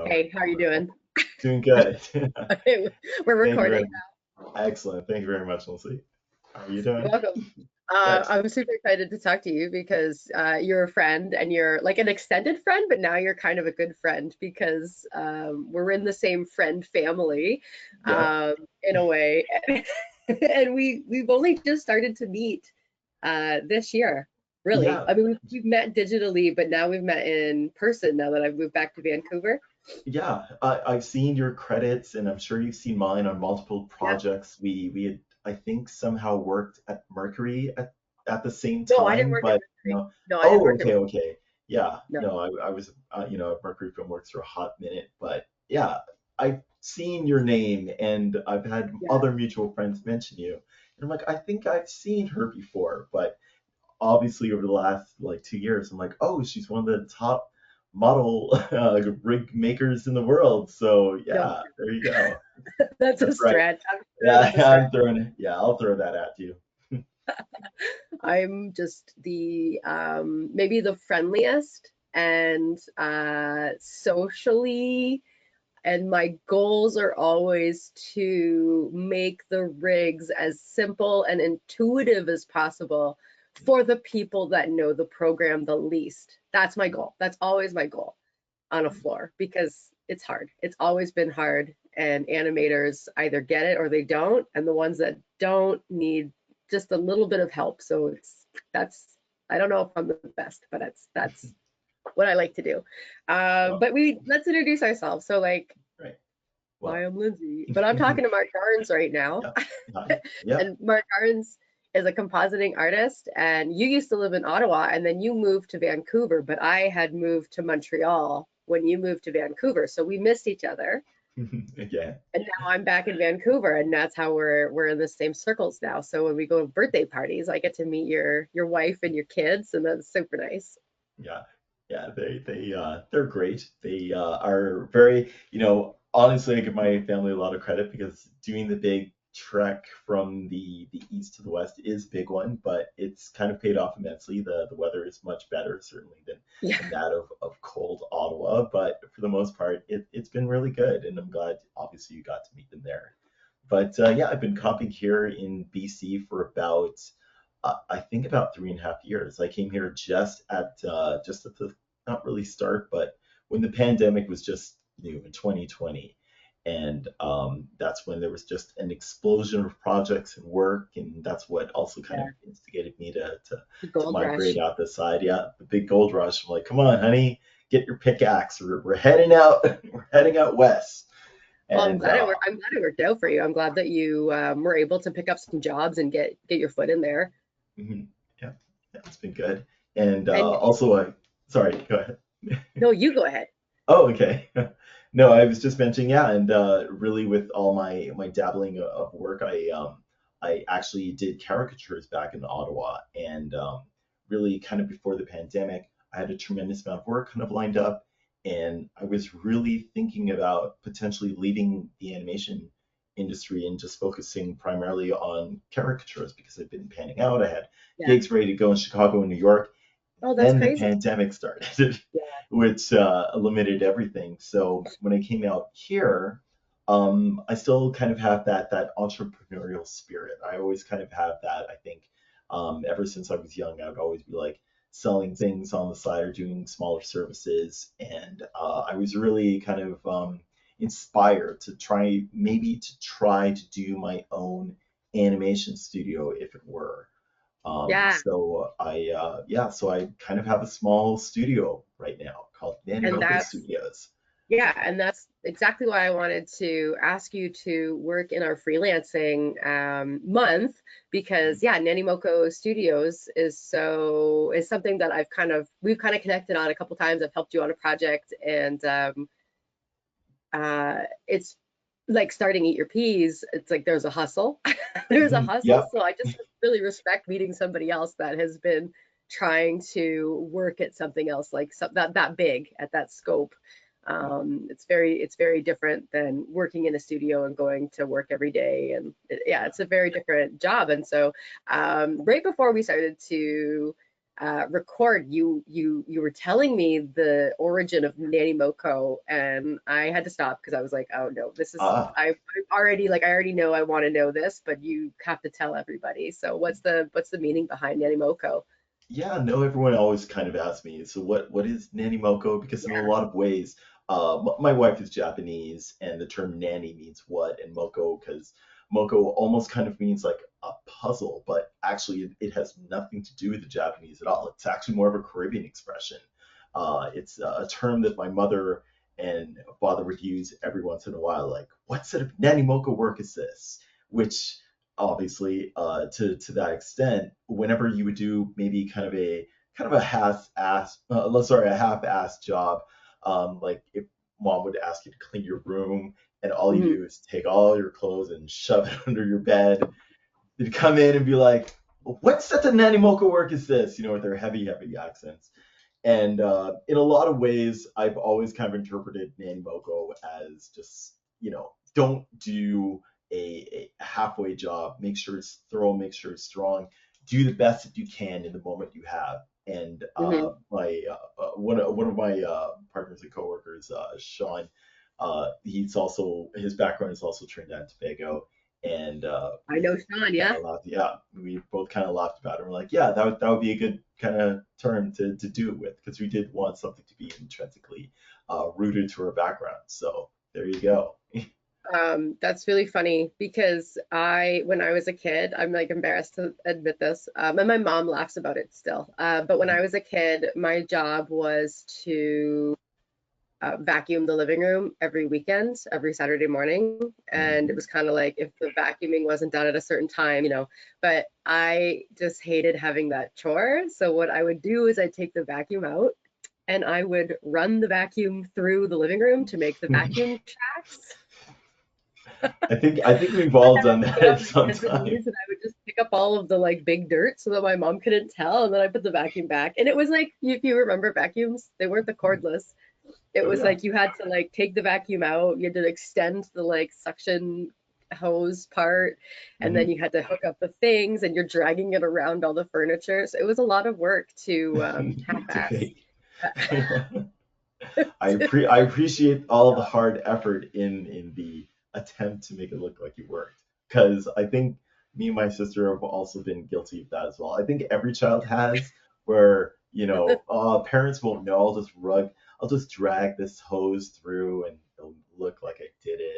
Hey, how are you doing? Doing good. Okay, we're Thank you very recording. Excellent. Thank you very much, Lindsay. How are you You're doing? welcome. Good. I'm super excited to talk to you because you're a friend and you're like an extended friend, but now you're kind of a good friend because we're in the same friend family Yeah. in a way. And we've only just started to meet this year, really. Yeah. I mean, we've met digitally, but now we've met in person now that I've moved back to Vancouver. Yeah. I've seen your credits and I'm sure you've seen mine on multiple Yeah. projects. We had, I think, somehow worked at Mercury at the same No, I didn't time, work at but Mercury. No, I didn't oh, work at okay, okay. Yeah. no. No, I was, at Mercury Filmworks for a hot minute, but yeah, I've seen your name and I've had Yeah. other mutual friends mention you. And I'm like, I think I've seen her before, but obviously over the last like 2 years, I'm like, oh, she's one of the top model rig makers in the world. So No, yeah, there you go. that's a That's right. stretch. I'm sure Yeah, that's a stretch. I'll throw that at you. I'm just the maybe the friendliest and socially, and my goals are always to make the rigs as simple and intuitive as possible for the people that know the program the least. That's my goal. That's always my goal on a floor because it's hard. It's always been hard, and animators either get it or they don't, and the ones that don't need just a little bit of help. So that's I don't know if I'm the best, but that's what I like to do. Well, But we let's introduce ourselves. So like, right. hi, Well, I'm Lindsay, but I'm talking to Mark Garnes right now, yeah, hi. Yeah. and Mark Garnes is a compositing artist, and you used to live in Ottawa, and then you moved to Vancouver, but I had moved to Montreal when you moved to Vancouver, so we missed each other. Again. And now I'm back in Vancouver, and that's how we're in the same circles now. So when we go to birthday parties, I get to meet your wife and your kids, and that's super nice. Yeah, yeah, they're great. They are very, honestly, I give my family a lot of credit because doing the big trek from the east to the west is a big one, but it's kind of paid off immensely. The weather is much better, certainly Yeah. than that of cold Ottawa, but for the most part, it's been really good, and I'm glad obviously you got to meet them there. But yeah, I've been comping here in BC for about I think about 3.5 years. I came here just at the not really start, but when the pandemic was just new in 2020, and that's when there was just an explosion of projects and work, and that's what also kind of Yeah, instigated me the to gold migrate rush. out the side. Yeah, the big gold rush. I'm like, come on, honey, get your pickaxe. We're heading out. We're heading out west. Well, I'm And glad it worked. I'm glad it worked out for you. I'm glad that you were able to pick up some jobs and get your foot in there. mhm, yeah, yeah, it's been good. And And also, sorry, go ahead. no, you go ahead. Oh, okay. No, I was just mentioning, yeah, and really with all my dabbling of work, I actually did caricatures back in Ottawa, and really kind of before the pandemic, I had a tremendous amount of work kind of lined up, and I was really thinking about potentially leaving the animation industry and just focusing primarily on caricatures because I've been panning out. I had Yeah. gigs ready to go in Chicago and New York, Oh, that's then the crazy. pandemic started, Yeah. which limited everything. So when I came out here, I still kind of have that entrepreneurial spirit. I always kind of have that. I think ever since I was young, I would always be like selling things on the side or doing smaller services, and I was really kind of inspired to try to do my own animation studio if it were. Yeah. So I kind of have a small studio right now called Nani And Moco that's Studios. yeah, and that's exactly why I wanted to ask you to work in our freelancing month because yeah, Nani Moco Studios is something that we've kind of connected on a couple times. I've helped you on a project, and it's like starting Eat Your Peas. It's like there's a hustle. There's a Mhm. hustle. Yep. So I just really respect meeting somebody else that has been trying to work at something else like that big at that scope. It's very different than working in a studio and going to work every day. And yeah, it's a very different job. And so right before we started to record, you were telling me the origin of Nani Moco, and I had to stop because I was like, oh no, this is Ah, I already like I already know I want to know this, but you have to tell everybody. So what's the meaning behind Nani Moco? yeah, no, everyone always kind of asks me, so what is Nani Moco? Because in a Yeah. lot of ways, my wife is Japanese, and the term nanny means what, and Moco, because Moco almost kind of means like a puzzle, but actually it has nothing to do with the Japanese at all. It's actually more of a Caribbean expression. It's a term that my mother and father would use every once in a while, like, what set of Nani Moco work is this? Which obviously to that extent, whenever you would do maybe kind of a half-ass job, like if mom would ask you to clean your room and all you Hmm. do is take all your clothes and shove it under your bed, you'd come in and be like, what set of Nani Moco work is this? With their heavy accents. And in a lot of ways, I've always kind of interpreted Nani Moco as just, don't do a halfway job. Make sure it's thorough, make sure it's strong. Do the best that you can in the moment you have. And Hmm. my one of my partners and coworkers, Sean, his background is also Trinidad and Tobago, and I know Sean, kind yeah. of laughed. Yeah, we both kind of laughed about it. We're like, yeah, that would be a good kind of term to do it with, because we did want something to be intrinsically rooted to our background. So there you go. That's really funny because when I was a kid, I'm like embarrassed to admit this, and my mom laughs about it still. But when I was a kid, my job was to vacuum the living room every weekend, every Saturday morning. And it Mhm. was kind of like if the vacuuming wasn't done at a certain time, but I just hated having that chore. So what I would do is I'd take the vacuum out and I would run the vacuum through the living room to make the vacuum tracks. I think we've And all then I done would that get at on my some hands and time. knees and I would just pick up all of the like big dirt so that my mom couldn't tell. And then I put the vacuum back. And it was like, if you remember vacuums, they weren't the cordless. It Oh was yeah. like you had to like take the vacuum out, you had to extend the like suction hose part, and then Mhm. you had to hook up the things and you're dragging it around all the furniture. So it was a lot of work to To half-ass. fake. I appreciate all the hard effort in the attempt to make it look like you worked, because I think me and my sister have also been guilty of that as well. I think every child has, where parents won't know. I'll just drag this hose through and it'll look like I did it.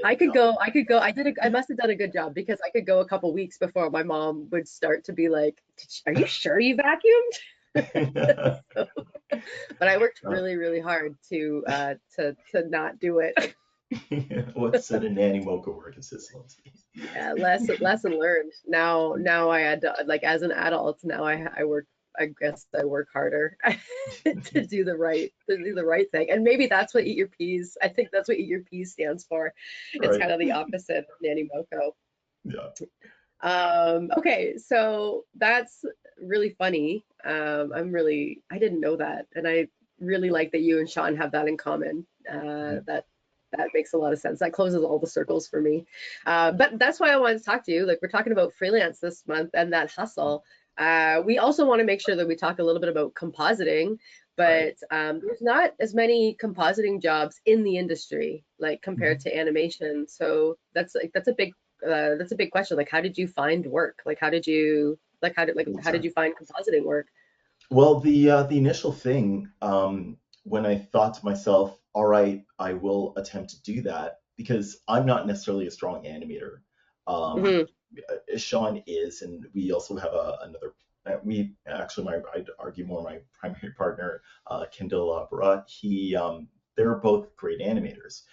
I must have done a good job because I could go a couple weeks before my mom would start to be like, "Are you sure you vacuumed?" But I worked Uh, really, really hard to not do it. what set of Nanny Mocha work is this, Lindsay? Yeah, lesson learned. Now I had to, like as an adult, now I work I guess I work harder to do the right thing. And maybe that's what Eat Your Peas. I think that's what Eat Your Peas stands for. It's Right. kind of the opposite of Nanny Moco. Yeah. Okay, so that's really funny. I didn't know that, and I really like that you and Sean have that in common. That makes a lot of sense. That closes all the circles for me. But that's why I wanted to talk to you. Like we're talking about freelance this month and that hustle. We also want to make sure that we talk a little bit about compositing, Right. but there's not as many compositing jobs in the industry, like compared Mhm. to animation. So that's a big question. Like, how did you find work? Like, how did Sorry. you find compositing work? Well, the initial thing, when I thought to myself, all right, I will attempt to do that, because I'm not necessarily a strong animator. Um, Hmm. Sean is, and we also have another. We actually, I'd argue more my primary partner, Kendall Barat. They're both great animators.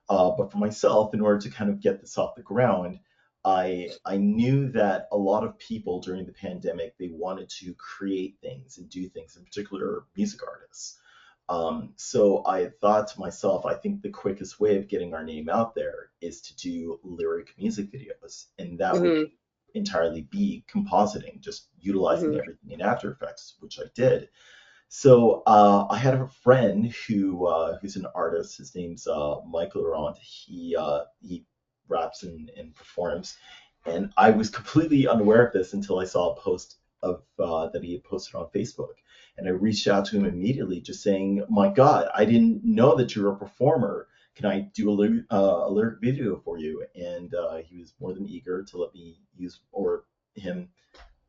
But for myself, in order to kind of get this off the ground, I knew that a lot of people during the pandemic, they wanted to create things and do things, in particular music artists. So I thought to myself, I think the quickest way of getting our name out there is to do lyric music videos, and that would Hmm. entirely be compositing, just utilizing Hmm. everything in After Effects, which I did. So I had a friend who's an artist. His name's Michael Laurent. He raps and performs, and I was completely unaware of this until I saw a post of that he had posted on Facebook. And I reached out to him immediately, just saying, "My God, I didn't know that you were a performer. Can I do a lyric video for you?" And he was more than eager to let me use or him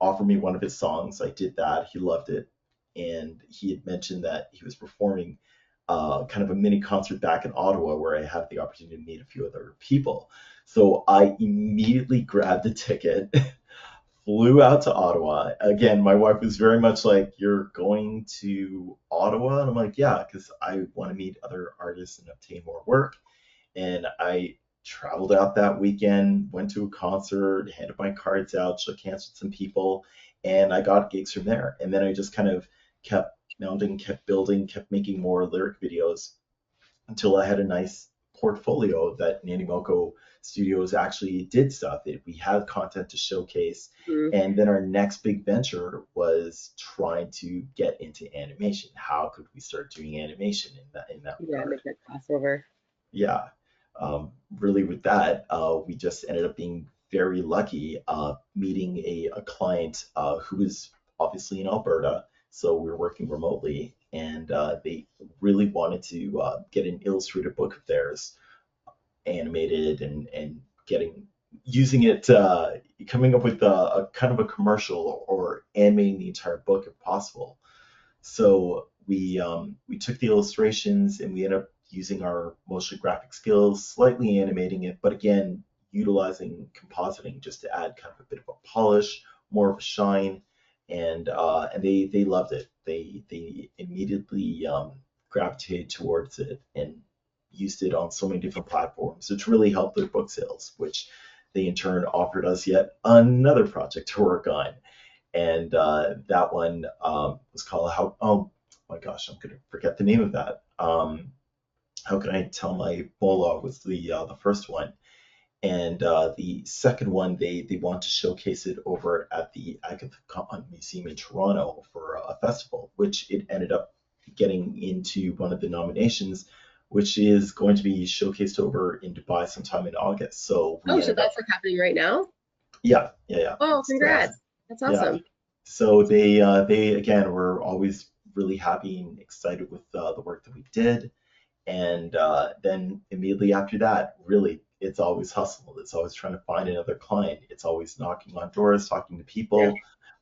offer me one of his songs. I did that. He loved it, and he had mentioned that he was performing kind of a mini concert back in Ottawa where I had the opportunity to meet a few other people. So I immediately grabbed a ticket, flew out to Ottawa. Again, my wife was very much like, "You're going to Ottawa?" And I'm like, "Yeah, because I want to meet other artists and obtain more work." And I traveled out that weekend, went to a concert, handed my cards out, shook hands with some people, and I got gigs from there. And then I just kind of kept mounting, kept building, kept making more lyric videos until I had a nice portfolio that Nani Moco Studios actually did stuff. We had content to showcase. Mhm. And then our next big venture was trying to get into animation. How could we start doing animation in that Yeah, regard? make that crossover. Yeah, really with that, we just ended up being very lucky meeting a client who was obviously in Alberta. So we were working remotely, and they really wanted to get an illustrated book of theirs animated and getting using it, coming up with a kind of a commercial or animating the entire book if possible. So we took the illustrations and we ended up using our motion graphic skills, slightly animating it, but again, utilizing compositing just to add kind of a bit of a polish, more of a shine, and they loved it. They immediately gravitated towards it and used it on so many different platforms, which really helped their book sales, which they in turn offered us yet another project to work on. And that one was called how oh my gosh, I'm gonna forget the name of that. How can I tell my bola was the first one, and the second one they want to showcase it over at the Agatha Museum in Toronto for a festival, which it ended up getting into one of the nominations, which is going to be showcased over in Dubai sometime in August. So Oh, we so ended up, that's like happening right now? yeah. Oh, It's congrats. That's yeah. awesome. So they again were always really happy and excited with the work that we did, and then immediately after that, really, it's always hustle. It's always trying to find another client. It's always knocking on doors, talking to Yeah. people.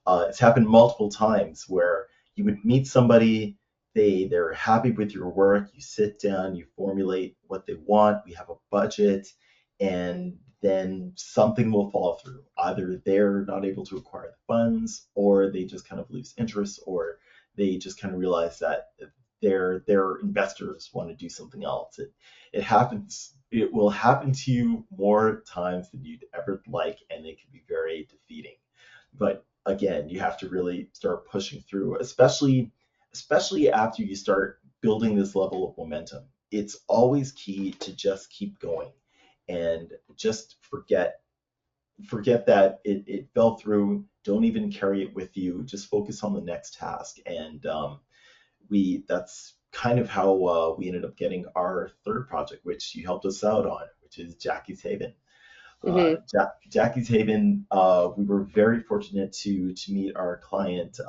It's happened multiple times where you would meet somebody, they're happy with your work. You sit down, you formulate what they want. We have a budget, and then something will fall through. Either they're not able to acquire the funds, or they just kind of lose interest, or they just kind of realize that their investors want to do something else. It happens. It will happen to you more times than you'd ever like, and it can be very defeating. But again, you have to really start pushing through, especially after you start building this level of momentum. It's always key to just keep going and just forget that it fell through. Don't even carry it with you. Just focus on the next task. And we that's kind of how we ended up getting our third project, which you helped us out on, which is Jackie's Haven. Hmm. Jackie's Haven, we were very fortunate to meet our client,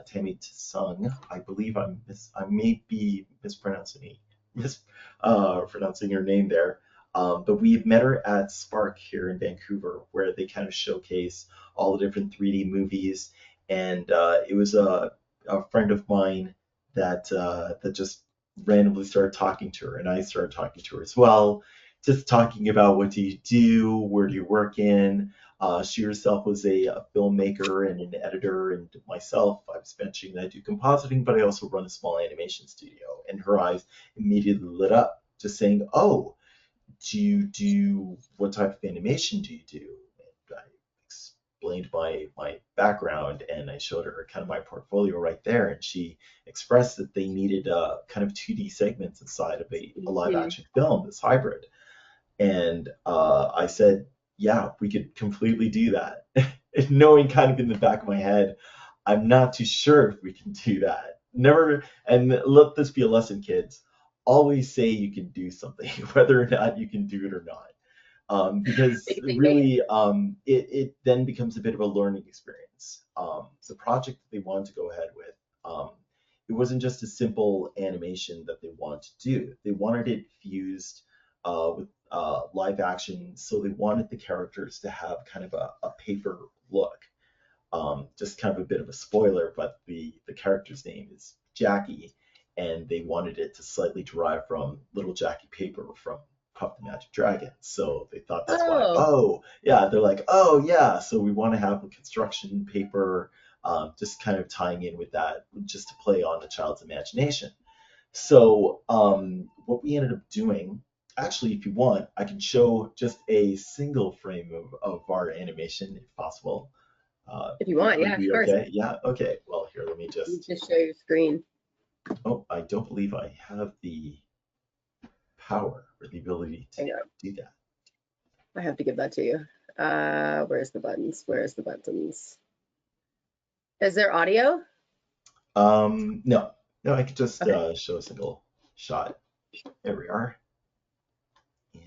Tammy Tsung. I believe I may be pronouncing her name there. But we met her at Spark here in Vancouver, where they kind of showcase all the different 3D movies. And it was a friend of mine that just randomly started talking to her, and I started talking to her as well, just talking about what do you do, where do you work in. She herself was a filmmaker and an editor, and myself, I was mentioning that I do compositing, but I also run a small animation studio. And her eyes immediately lit up, just saying, "Oh, do you do what type of animation do you do?" And I explained my background, and I showed her kind of my portfolio right there, and she expressed that they needed kind of 2D segments inside of a live Hmm. action film, this hybrid. And I said, "Yeah, we could completely do that." Knowing kind of in the back of my head, I'm not too sure if we can do that. Never, and let this be a lesson, kids. Always say you can do something, whether or not you can do it or not. Because Big thinking. really, it then becomes a bit of a learning experience. The project that they wanted to go ahead with, um, it wasn't just a simple animation that they wanted to do. They wanted it fused with live action, so they wanted the characters to have kind of a paper look. Just kind of a bit of a spoiler, but the character's name is Jackie, and they wanted it to slightly derive from Little Jackie Paper from Puff the Magic Dragon. So they thought that's why. Oh, Oh, yeah, they're like, oh yeah, so we want to have a construction paper, just kind of tying in with that, just to play on the child's imagination. So what we ended up doing, actually, if you want, I can show just a single frame of our animation, if possible. if you want, Would yeah, it of be course. okay? Yeah, okay. Well, here, let me You just. just share your screen. Oh, I don't believe I have the power or the ability to Hang on, do that. I have to give that to you. Where's the buttons? Where's the buttons? Is there audio? No, no, I could just Okay. show a single shot. There we are. And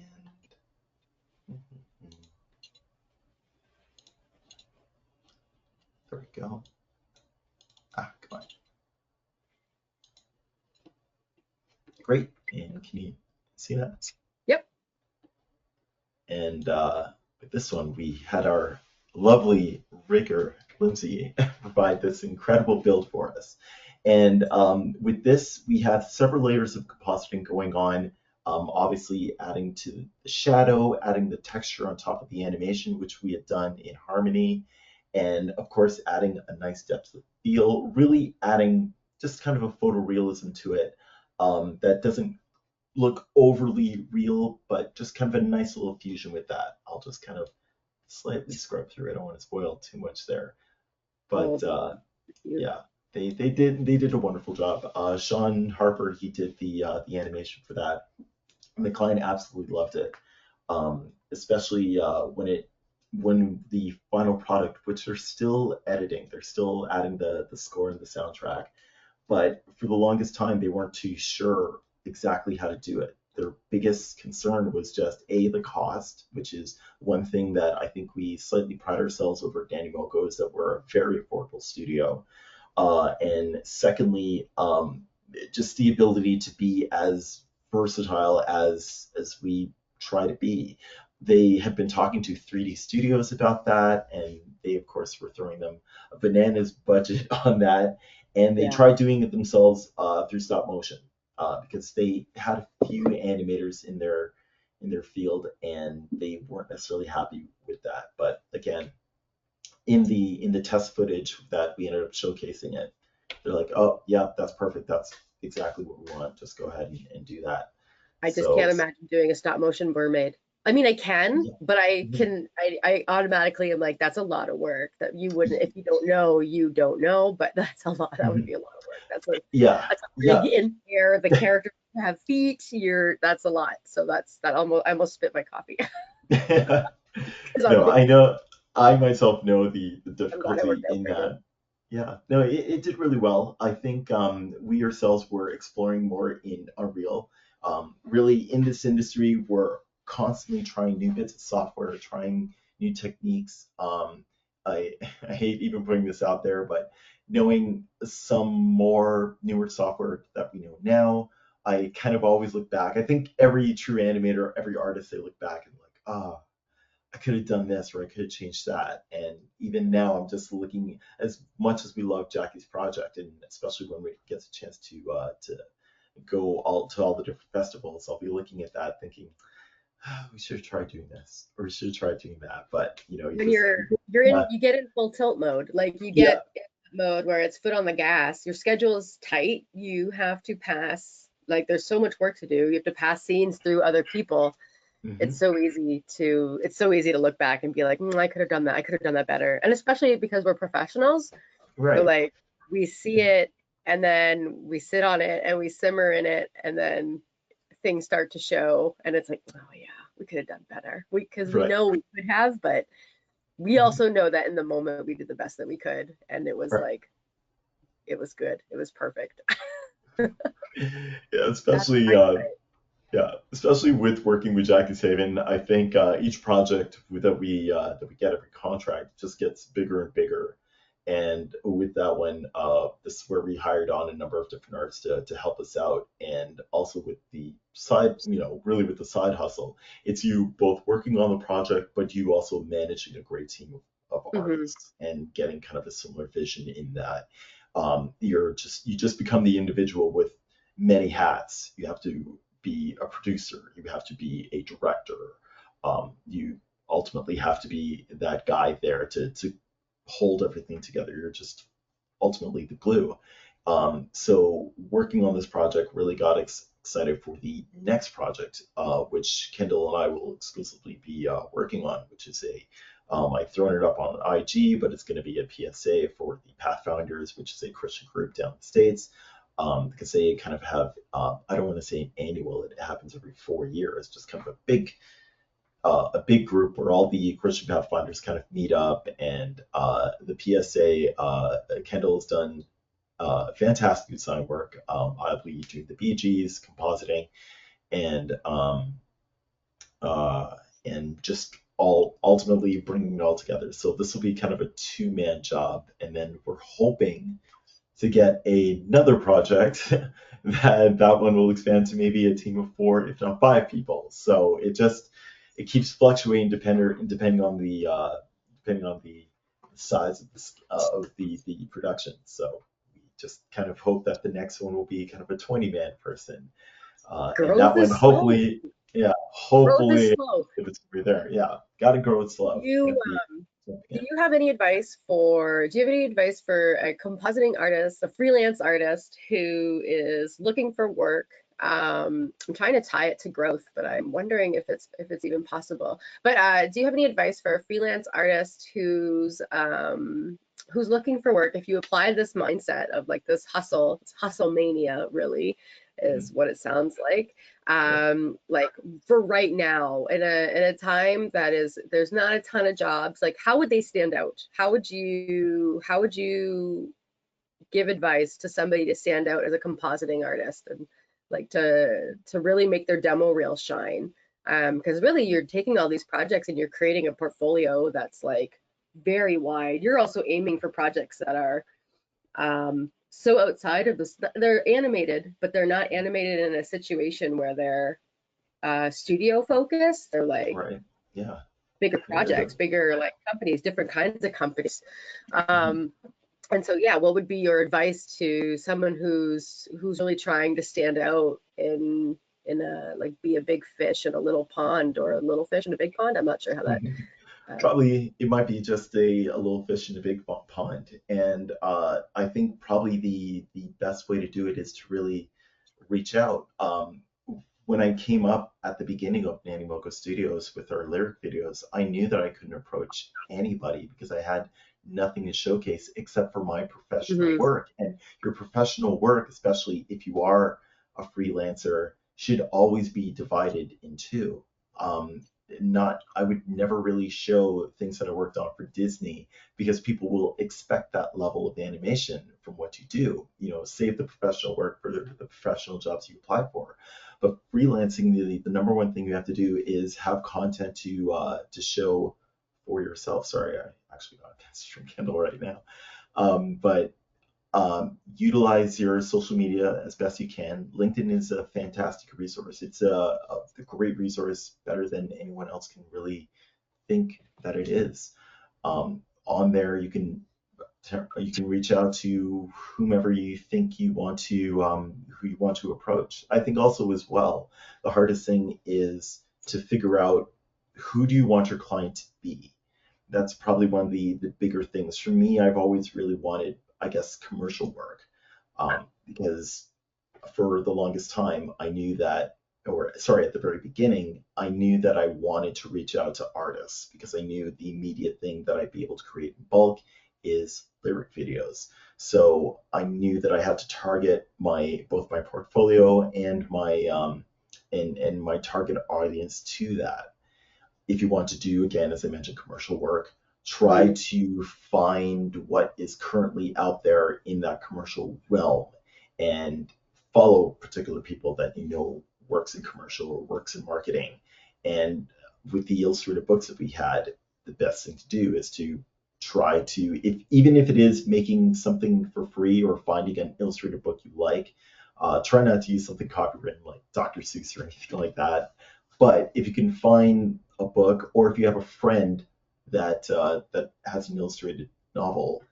there we go. Ah, come on. Great. And can you see that? Yep. And with this one, we had our lovely rigger, Lindsay, provide this incredible build for us. And with this, we have several layers of compositing going on. Obviously, adding to the shadow, adding the texture on top of the animation, which we had done in Harmony, and of course, adding a nice depth of feel, really adding just kind of a photorealism to it that doesn't look overly real, but just kind of a nice little fusion with that. I'll just kind of slightly scrub through. I don't want to spoil too much there, Oh, but yeah, they did a wonderful job. Sean Harper, he did the animation for that, and the client absolutely loved it. Especially when the final product, which they're still editing, they're still adding the score and the soundtrack, but for the longest time they weren't too sure exactly how to do it. Their biggest concern was just the cost, which is one thing that I think we slightly pride ourselves over at Nani Moco, is that we're a very affordable studio. And secondly, just the ability to be as versatile as we try to be. They had been talking to 3D studios about that, and they, of course, were throwing them a bananas budget on that. And they yeah. tried doing it themselves through stop motion because they had a few animators in their field, and they weren't necessarily happy with that. But again, in the test footage that we ended up showcasing it, they're like, oh yeah, that's perfect. That's exactly what we want. Just go ahead and do that. I just So can't imagine doing a stop motion mermaid. I mean, I can, yeah, but mhm, I automatically am like, that's a lot of work that you wouldn't, if you don't know, you don't know, but that's a lot, that would mhm. be a lot of work. That's like, Yeah, that's a rig yeah. in there, the characters have feet, that's a lot. So that I almost spit my coffee because I'm No, like, I know. I myself know the I'm glad it difficulty worked out in for you. that. Yeah, no, it did really well. I think we ourselves were exploring more in Unreal. Really, in this industry, we're constantly trying new bits of software, trying new techniques. I, I hate even putting this out there, but knowing some more newer software that we know now, I kind of always look back. I think every true animator, every artist, they look back and like, ah, I could have done this or I could have changed that. And even now, I'm just looking, as much as we love Jackie's project, and especially when we get a chance to go all the different festivals, I'll be looking at that thinking, we should have tried doing this or we should have tried doing that. But you When just you're in, uh, you get in full tilt mode, like you yeah, get in that mode where it's foot on the gas, your schedule is tight, you have to pass, like there's so much work to do, you have to pass scenes through other people. hmm It's so easy to look back and be like, I could have done that, I could have done that better. And especially because we're professionals, so right, like we see it and then we sit on it and we simmer in it and then things start to show and it's like, oh yeah, we could have done better. Because we right, know we could have, but we mhm, also know that in the moment we did the best that we could and it was right. like, it was good, it was perfect. Yeah, That's especially hindsight. yeah, especially with working with Jackie's Haven, I think each project that we get every contract just gets bigger and bigger, And with that one, this is where we hired on a number of different artists to help us out. And also with the side, really with the side hustle, it's you both working on the project, but you also managing a great team of Hmm. artists and getting kind of a similar vision in that you just become the individual with many hats. You have to be a producer, you have to be a director, you ultimately have to be that guy there to hold everything together. You're just ultimately the glue. So working on this project really got excited for the next project, which Kendall and I will exclusively be working on, which is I've thrown it up on IG, but it's going to be a PSA for the Pathfinders, which is a Christian group down in the States. Because they kind of have, I don't want to say annual, it happens every 4 years, just kind of a big group where all the Christian Pathfinders kind of meet up, and the PSA, Kendall has done fantastic design work. I'll be doing the BGs, compositing, and uh, and just all ultimately bringing it all together. So this will be kind of a two-man job, and then we're hoping to get another project that one will expand to maybe a team of four, if not five people. So it keeps fluctuating depending on the size of the production. So we just kind of hope that the next one will be kind of a 20-man person, and Growth that one is slow. hopefully, yeah, Growth is hopefully slow. if it's gonna be there, yeah, gotta grow it slow. You Can't be jumping Do in. you have any advice for, do you have any advice for a compositing artist, a freelance artist who is looking for work? I'm trying to tie it to growth, but I'm wondering if it's even possible. But do you have any advice for a freelance artist who's looking for work? If you apply this mindset of like this hustle mania really is Mhm. what it sounds Yeah. like for right now in a time that is there's not a ton of jobs, like how would they stand out? How would you give advice to somebody to stand out as a compositing artist and like to really make their demo reel shine? Because really you're taking all these projects and you're creating a portfolio that's like very wide. You're also aiming for projects that are so outside of this. They're animated, but they're not animated in a situation where they're studio focused. They're like Right. Yeah. bigger Yeah. projects, bigger like companies, different kinds of companies. Mhm. Um, and so, yeah, what would be your advice to someone who's really trying to stand out in a like be a big fish in a little pond or a little fish in a big pond? I'm not sure how that. Probably it might be just a little fish in a big pond. And I think probably the best way to do it is to really reach out. When I came up at the beginning of Nani Moco Studios with our lyric videos, I knew that I couldn't approach anybody because I had nothing to showcase except for my professional Mhm. work. And your professional work, especially if you are a freelancer, should always be divided in two. Um, not I would never really show things that I worked on for Disney because people will expect that level of animation from what you do. Save the professional work for the professional jobs you apply for. But freelancing, the number one thing you have to do is have content to show for yourself. Sorry, I actually got a message from Kendall right now. But utilize your social media as best you can. LinkedIn is a fantastic resource. It's a great resource, better than anyone else can really think that it is. On there, you can reach out to whomever you think you want to who you want to approach. I think also as well, the hardest thing is to figure out who do you want your client to be. That's probably one of the bigger things for me. I've always really wanted, I guess, commercial work, because for the longest time I knew that, or sorry, at the very beginning, I knew that I wanted to reach out to artists because I knew the immediate thing that I'd be able to create in bulk is lyric videos. So I knew that I had to target my both my portfolio and my target audience to that. If you want to do, again, as I mentioned, commercial work, try Mhm. to find what is currently out there in that commercial realm and follow particular people that you know works in commercial or works in marketing. And with the illustrated books that we had, the best thing to do is to try to, if even if it is making something for free or finding an illustrated book you like, try not to use something copywritten like Dr. Seuss or anything like that. But if you can find a book, or if you have a friend that has an illustrated novel,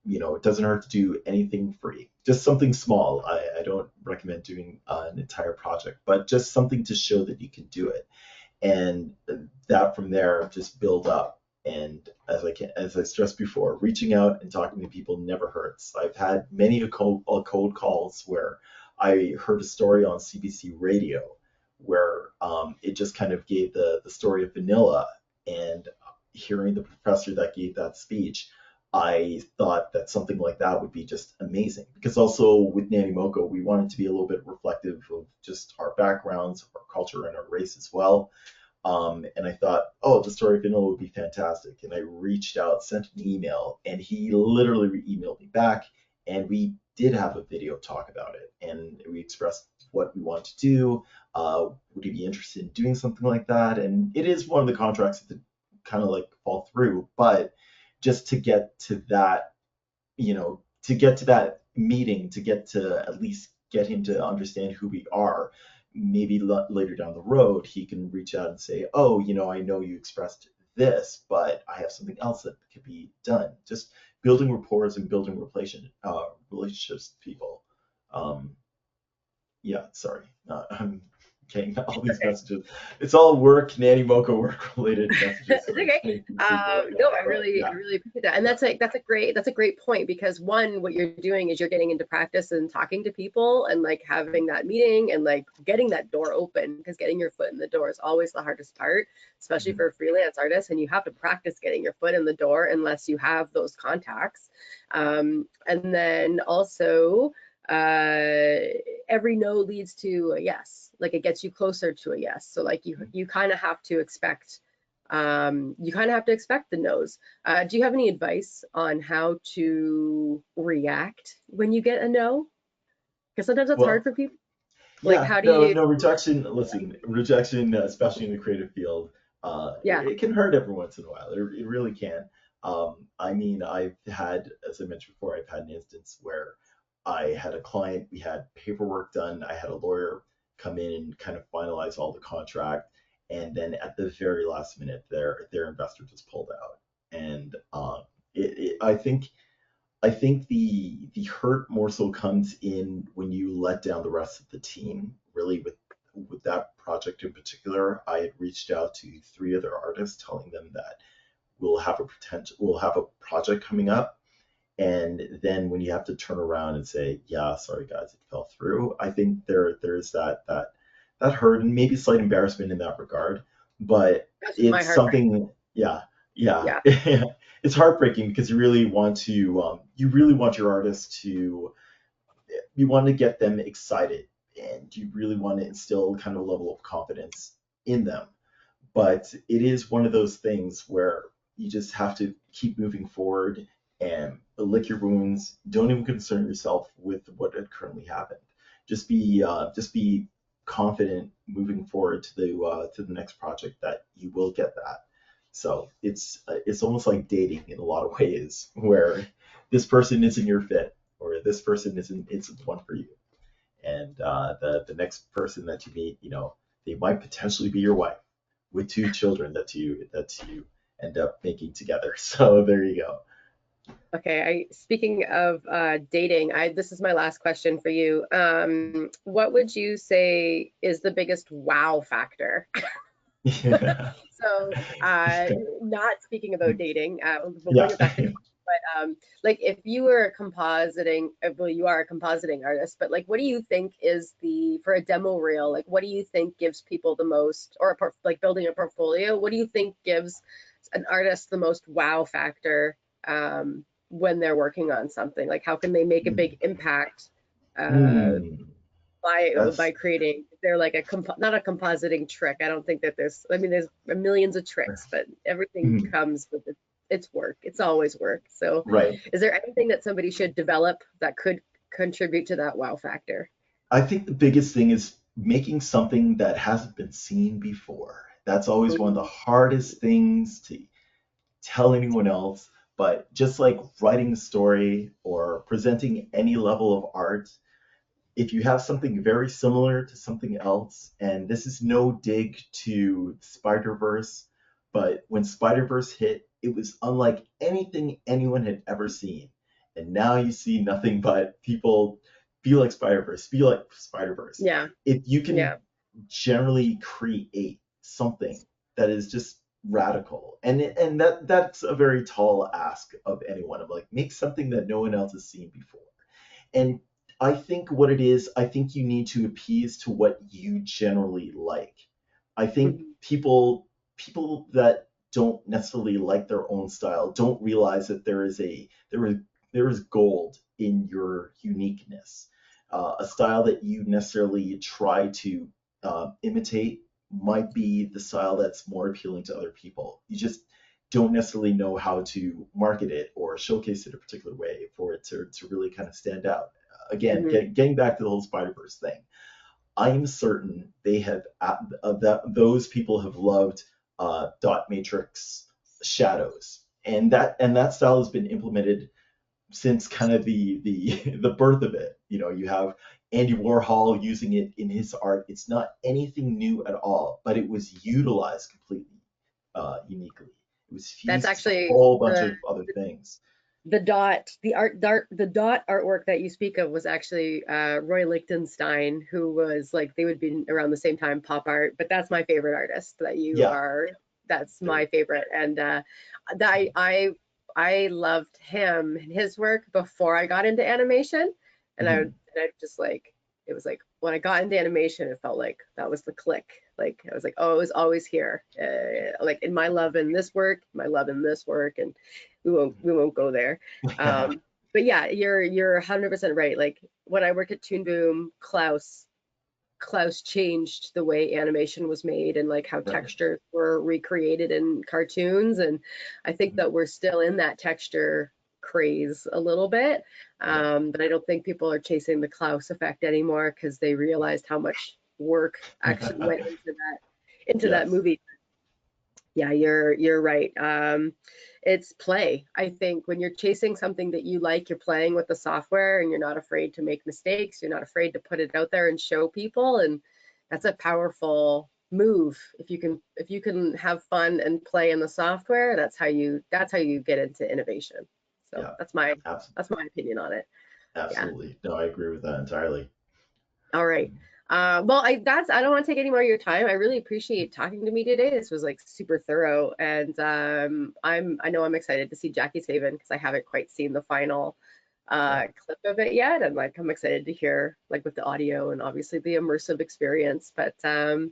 it doesn't hurt to do anything free. Just something small. I don't recommend doing an entire project, but just something to show that you can do it. And that from there just build up. And as I stressed before, reaching out and talking to people never hurts. I've had many cold calls where I heard a story on CBC radio where it just kind of gave the story of vanilla. And hearing the professor that gave that speech, I thought that something like that would be just amazing. Because also with Nani Moco, we wanted to be a little bit reflective of just our backgrounds, our culture, and our race as well. And I thought, oh, the story of vanilla would be fantastic. And I reached out, sent an email, and he literally emailed me back. And we did have a video talk about it. And we expressed what we want to do. Would you be interested in doing something like that? And it is one of the contracts that kind of like fall through. But just to get to that, to get to that meeting, to get to at least get him to understand who we are, maybe later down the road, he can reach out and say, oh, I know you expressed this, but I have something else that could be done. Just building rapport and building relationships with people. Yeah, sorry. I'm getting all these messages. It's all work, Nani Moco work related messages. It's okay. No, I really appreciate that. And that's a great point, because one, what you're doing is you're getting into practice and talking to people and like having that meeting and like getting that door open, because getting your foot in the door is always the hardest part, especially for a freelance artist. And you have to practice getting your foot in the door unless you have those contacts. And then also, every no leads to a yes. Like it gets you closer to a yes. So like you kind of have to expect the no's. Do you have any advice on how to react when you get a no? Because sometimes that's hard Well, for people. Like yeah, how do no, you? no, rejection. Listen, rejection, especially in the creative field, Yeah. it can hurt every once in a while. It really can. I mean, I've had, as I mentioned before, I've had an instance where I had a client, we had paperwork done, I had a lawyer come in and kind of finalize all the contract, and then at the very last minute, their investor just pulled out, and I think the hurt more so comes in when you let down the rest of the team. Really, with that project in particular, I had reached out to three other artists, telling them that we'll have a project coming up, and then when you have to turn around and say, yeah, sorry guys, it fell through. I think there's that hurt and maybe slight embarrassment in that regard, but That's my it's heartbreak. something, yeah, yeah. Yeah. It's heartbreaking because you really want your artists to, you want to get them excited, and you really want to instill kind of a level of confidence in them. But it is one of those things where you just have to keep moving forward and lick your wounds. Don't even concern yourself with what had currently happened. Just be confident moving forward to the next project that you will get that. So it's almost like dating in a lot of ways, where this person isn't your fit, or this person isn't the one for you, and the next person that you meet, they might potentially be your wife with two children that you end up making together. So there you go. Okay. Speaking of dating, this is my last question for you. What would you say is the biggest wow factor? Yeah. So, not speaking about dating, we'll bring Yeah. it back to, but like if you were compositing, well, you are a compositing artist, but like, what do you think is for a demo reel, like, what do you think gives people the most, or like building a portfolio, what do you think gives an artist the most wow factor when they're working on something? Like, how can they make a big impact? Uh, Hmm. by That's creating, they're like not a compositing trick. I don't think that I mean, there's millions of tricks, but everything hmm, comes with it's work. It's always work. So right. is there anything that somebody should develop that could contribute to that wow factor? I think the biggest thing is making something that hasn't been seen before. That's always one of the Mm, hardest things to. tell anyone else. But just like writing a story or presenting any level of art, if you have something very similar to something else, and this is no dig to Spider-Verse, but when Spider-Verse hit, it was unlike anything anyone had ever seen. And now you see nothing but people feel like Spider-Verse, feel like Spider-Verse. Yeah. If you can Yeah. generally create something that is just radical, and that's a very tall ask of anyone, of like make something that no one else has seen before. And I think what it is, I think you need to appease to what you generally like. I think Mhm. people that don't necessarily like their own style don't realize that there is gold in your uniqueness. A style that you necessarily try to imitate might be the style that's more appealing to other people. You just don't necessarily know how to market it or showcase it a particular way for it to really kind of stand out. Again, Mhm. getting back to the whole Spider-Verse thing, I am certain they have that those people have loved dot matrix shadows, and that style has been implemented since kind of the birth of it. You know, you have Andy Warhol using it in his art. It's not anything new at all, but it was utilized completely uniquely. It was That's fused to a actually whole bunch of other things. the dot artwork that you speak of was actually Roy Lichtenstein, who was like they would be around the same time pop art, but that's my favorite artist that you Yeah, are. That's there. my favorite, and that I loved him and his work before I got into animation, and Mhm. I just like it was like when I got into animation, it felt like that was the click. Like I was like, oh, it was always here. Like in my love in this work, my love in this work, and we won't go there. But yeah, you're 100% right. Like when I worked at Toon Boom, Klaus changed the way animation was made and like how Right. textures were recreated in cartoons. And I think Mhm. that we're still in that texture craze a little bit. Yeah. But I don't think people are chasing the Klaus effect anymore because they realized how much work actually went into that Yes. movie. Yeah, you're right. It's play. I think when you're chasing something that you like, you're playing with the software and you're not afraid to make mistakes. You're not afraid to put it out there and show people, and that's a powerful move. If you can have fun and play in the software, that's how you get into innovation. So Yeah. that's my Abs- that's my opinion on it. Yeah. Absolutely. No, I agree with that entirely. All right. Well, I don't want to take any more of your time. I really appreciate talking to me today. This was like super thorough, and I know I'm excited to see Jackie's Haven because I haven't quite seen the final Yeah. clip of it yet, and like I'm excited to hear like with the audio and obviously the immersive experience. But Mhm.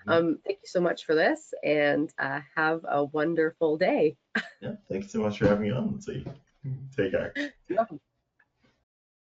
thank you so much for this, and have a wonderful day. Yeah. Thanks so much for having me on. So, take care. You're welcome.